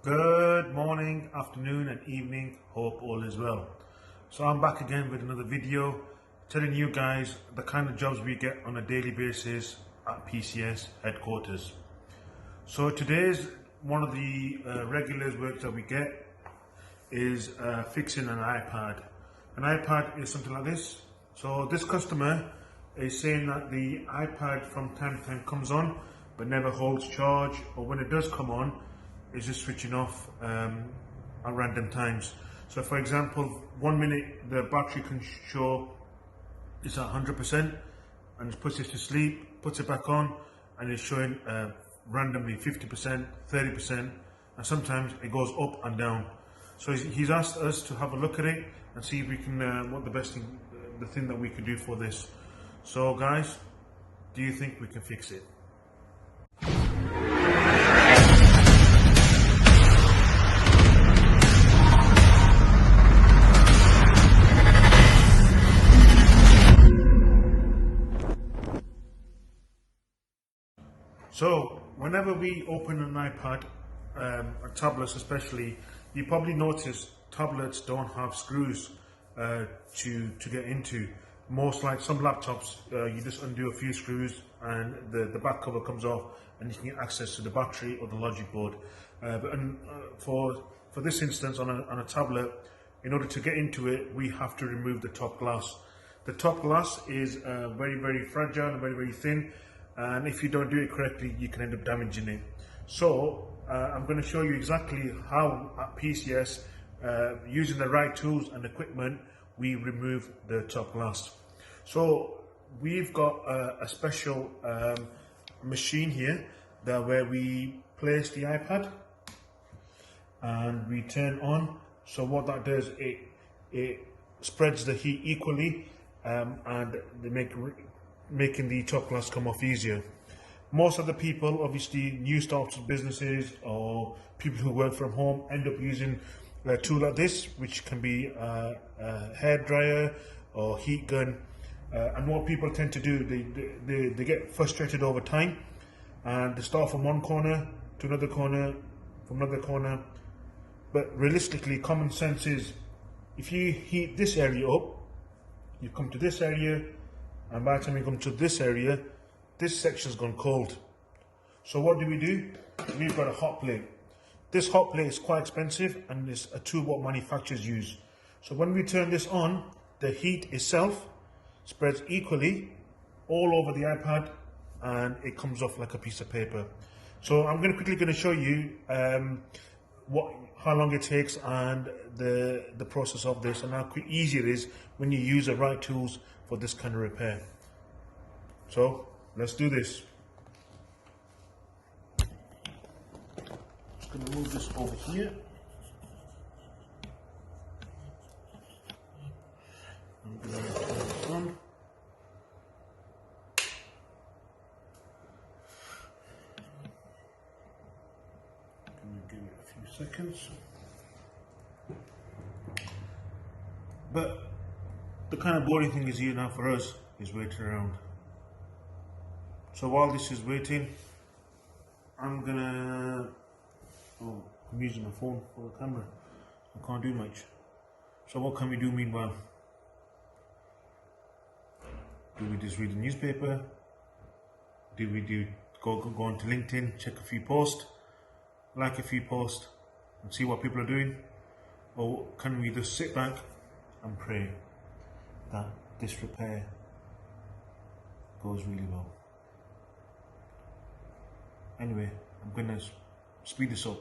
Good morning, afternoon and evening, hope all is well. So I'm back again with another video telling you guys the kind of jobs we get on a daily basis at PCS headquarters. So today's one of the regular work that we get is fixing an iPad. An iPad is something like this. So this customer is saying that the iPad from time to time comes on but never holds charge, or when it does come on it's just switching off at random times. So for example, 1 minute the battery can show it's at 100% and it puts it to sleep, puts it back on and it's showing randomly 50%, 30%, and sometimes it goes up and down. So he's asked us to have a look at it and see if we can what the thing that we can do for this. So guys, do you think we can fix it? So whenever we open an iPad, tablets especially, you probably notice tablets don't have screws to get into. Most, like some laptops, you just undo a few screws and the back cover comes off and you can get access to the battery or the logic board. For this instance, on a tablet, in order to get into it, we have to remove the top glass. The top glass is very fragile and very thin, and if you don't do it correctly you can end up damaging it. So I'm going to show you exactly how at PCS, using the right tools and equipment, we remove the top glass. So we've got a special machine here where we place the iPad and we turn on. So what that does, it spreads the heat equally and making the top glass come off easier. Most of the people, obviously new startups businesses or people who work from home, end up using a tool like this, which can be a hair dryer or heat gun. And what people tend to do, they get frustrated over time and they start from one corner to another corner, from another corner. But realistically, common sense is, if you heat this area up, you come to this area, and by the time you come to this area, this section's gone cold. So what do? We've got a hot plate. This hot plate is quite expensive and it's a tool what manufacturers use. So when we turn this on, the heat itself spreads equally all over the iPad and it comes off like a piece of paper. So I'm quickly going to show you how long it takes and the process of this, and how easy it is when you use the right tools for this kind of repair. So let's do this. Just going to move this over here. I'm going to turn this on. Give it a few seconds. But the kind of boring thing is here now for us is waiting around. So while this is waiting, I'm using my phone for the camera. I can't do much. So what can we do meanwhile? Do we just read the newspaper? Do we go onto LinkedIn, check a few posts, like a few posts and see what people are doing? Or can we just sit back and pray that this repair goes really well? Anyway, I'm going to speed this up.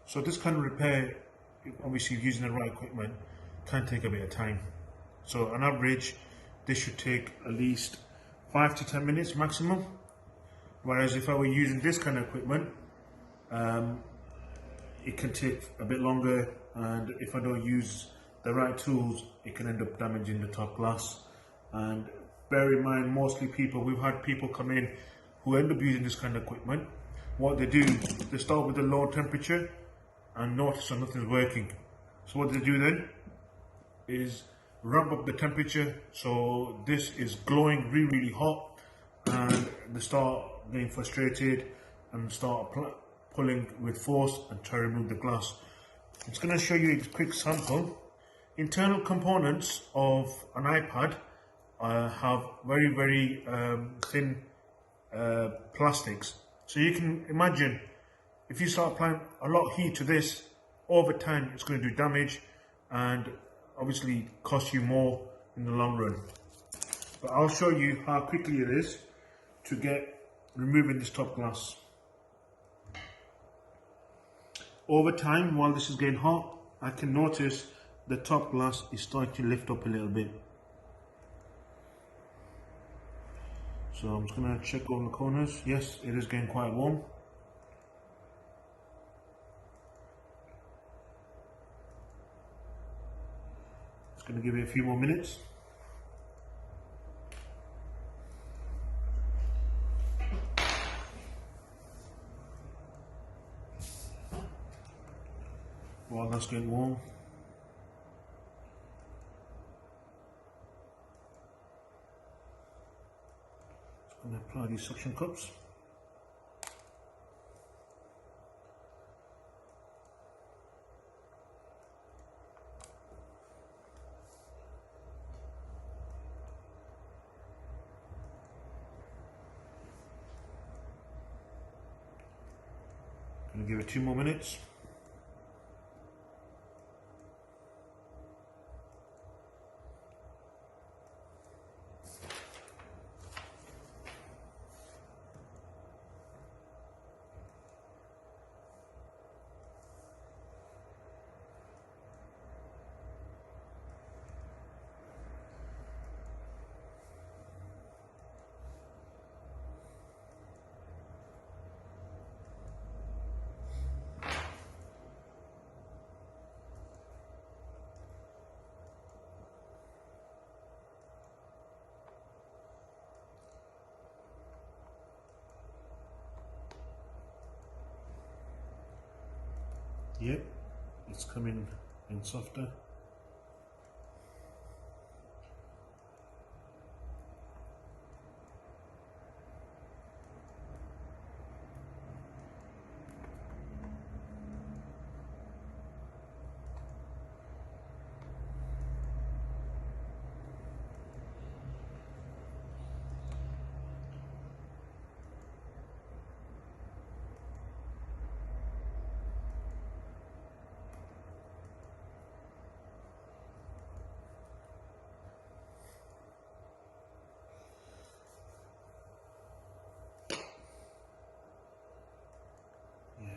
So this kind of repair, obviously using the right equipment, can take a bit of time. So on average, this should take at least 5 to 10 minutes maximum. Whereas if I were using this kind of equipment, it can take a bit longer, and if I don't use the right tools, it can end up damaging the top glass. And bear in mind, we've had people come in who end up using this kind of equipment. What they do, they start with a low temperature and notice that nothing's working. So what they do then is ramp up the temperature, so this is glowing really hot, and they start getting frustrated and start pulling with force and try to remove the glass. I'm just going to show you a quick sample. Internal components of an iPad have very thin plastics, so you can imagine if you start applying a lot of heat to this, over time it's going to do damage and obviously cost you more in the long run. But I'll show you how quickly it is to get removing this top glass. Over time, while this is getting hot, I can notice the top glass is starting to lift up a little bit. So I'm just going to check all the corners. Yes, it is getting quite warm. Just going to give it a few more minutes. While that's getting warm, just going to apply these suction cups. Going to give it 2 more minutes. Yep, it's coming in softer.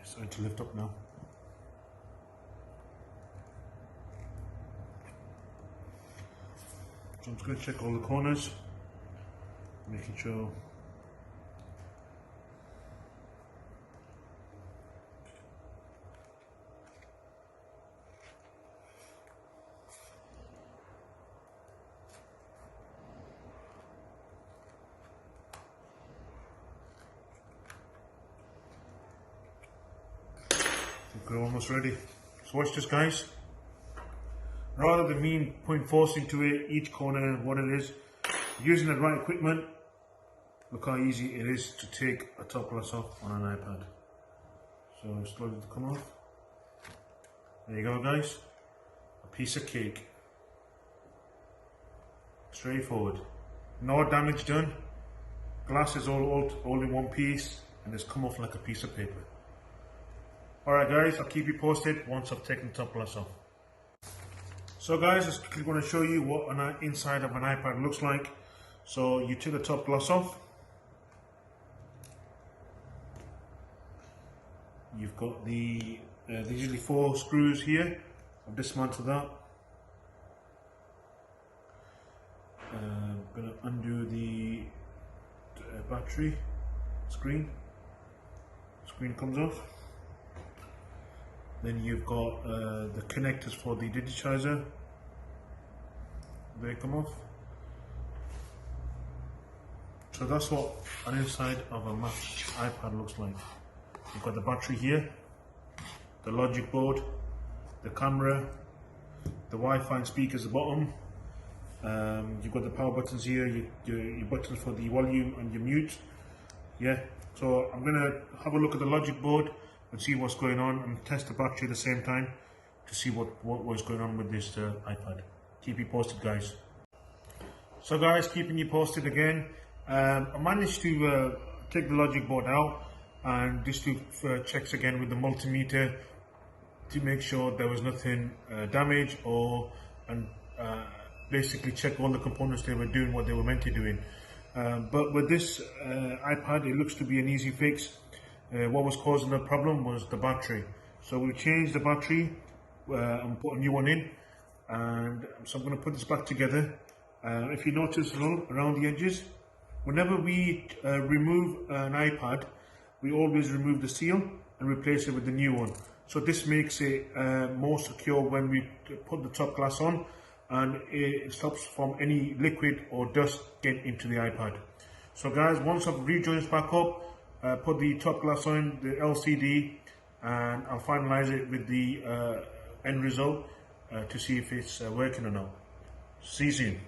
Starting to lift up now. So I'm just going to check all the corners, making sure we're almost ready. So watch this, guys. Rather than me putting force into it, each corner, what it is, using the right equipment, look how easy it is to take a top glass off on an iPad. So it's slowly to come off. There you go, guys. A piece of cake. Straightforward. No damage done. Glass is all in one piece and it's come off like a piece of paper. Alright guys, I'll keep you posted once I've taken the top glass off. So guys, I'm quickly going to show you what an inside of an iPad looks like. So you take the top glass off. You've got the, there's usually 4 screws here. I've dismantled that. I'm going to undo the battery screen. Screen comes off. Then you've got the connectors for the digitizer. They come off. So that's what an inside of a Mac iPad looks like. You've got the battery here, the logic board, the camera, the Wi-Fi and speakers at the bottom, You've got the power buttons here, your buttons for the volume and your mute. Yeah, so I'm gonna have a look at the logic board and see what's going on, and test the battery at the same time to see what was going on with this iPad. Keep you posted, guys. So guys, keeping you posted again. I managed to take the logic board out and just do checks again with the multimeter to make sure there was nothing damaged, or basically check all the components they were doing what they were meant to doing. But with this iPad, it looks to be an easy fix. What was causing the problem was the battery. So we changed the battery and put a new one in, and so I'm going to put this back together. If you notice around the edges, whenever we remove an iPad, we always remove the seal and replace it with the new one. So this makes it more secure when we put the top glass on, and it stops from any liquid or dust getting into the iPad. So guys, once I've rejoined this back up, put the top glass on, the LCD, and I'll finalize it with the end result to see if it's working or not. See you soon.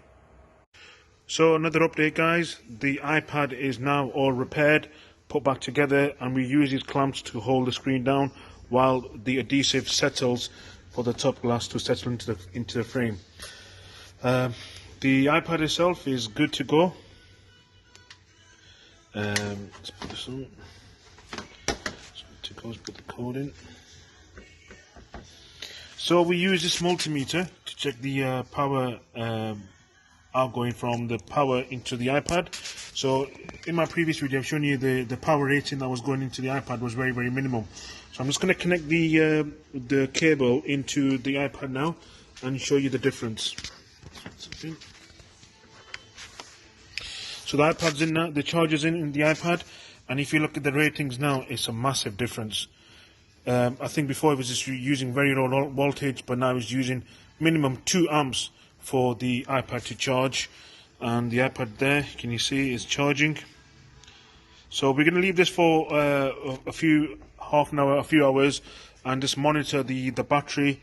So another update, guys. The iPad is now all repaired, put back together, and we use these clamps to hold the screen down while the adhesive settles for the top glass to settle into the frame. The iPad itself is good to go. Let's put this on. So let's put the code in. So we use this multimeter to check the power outgoing from the power into the iPad. So in my previous video, I've shown you the power rating that was going into the iPad was very, very minimum. So I'm just going to connect the cable into the iPad now and show you the difference. So the iPad's in now, the charger's in the iPad, and if you look at the ratings now, it's a massive difference. I think before it was just using very low voltage, but now it's using minimum 2 amps for the iPad to charge. And the iPad there, can you see, is charging. So we're going to leave this for half an hour, a few hours, and just monitor the battery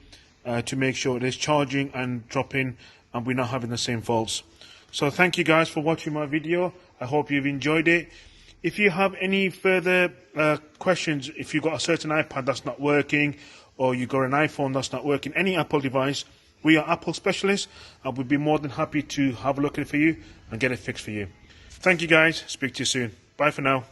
to make sure it is charging and dropping, and we're not having the same faults. So thank you guys for watching my video. I hope you've enjoyed it. If you have any further questions, if you've got a certain iPad that's not working, or you've got an iPhone that's not working, any Apple device, we are Apple specialists, and we'd be more than happy to have a look at it for you and get it fixed for you. Thank you guys. Speak to you soon. Bye for now.